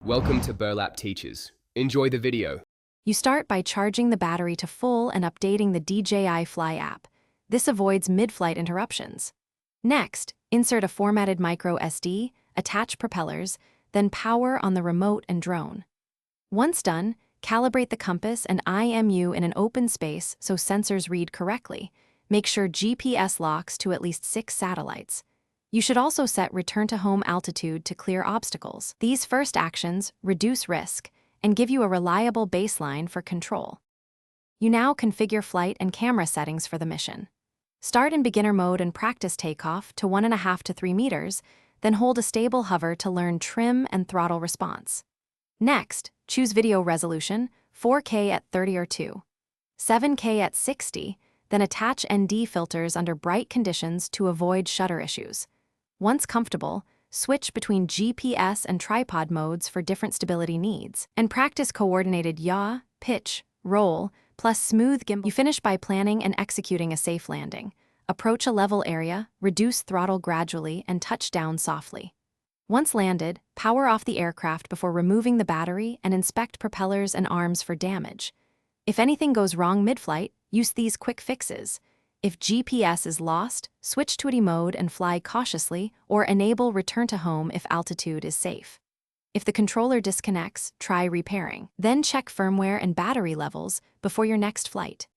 Welcome to Burlap Teachers. Enjoy the video. You start by charging the battery to full and updating the DJI Fly app. This avoids mid-flight interruptions. Next, insert a formatted micro SD, attach propellers, then power on the remote and drone. Once done, calibrate the compass and IMU in an open space so sensors read correctly. Make sure GPS locks to at least 6 satellites. You should also set return to home altitude to clear obstacles. These first actions reduce risk and give you a reliable baseline for control. You now configure flight and camera settings for the mission. Start in beginner mode and practice takeoff to 1.5 to 3 meters, then hold a stable hover to learn trim and throttle response. Next, choose video resolution, 4K at 30 or 2, 7K at 60, then attach ND filters under bright conditions to avoid shutter issues. Once comfortable, switch between GPS and tripod modes for different stability needs, and practice coordinated yaw, pitch, roll, plus smooth gimbal. You finish by planning and executing a safe landing. Approach a level area, reduce throttle gradually, and touch down softly. Once landed, power off the aircraft before removing the battery and inspect propellers and arms for damage. If anything goes wrong mid-flight, use these quick fixes. If GPS is lost, switch to AD mode and fly cautiously, or enable return to home if altitude is safe. If the controller disconnects, try repairing. Then check firmware and battery levels before your next flight.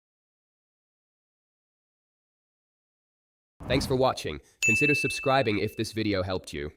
Thanks for watching. Consider subscribing if this video helped you.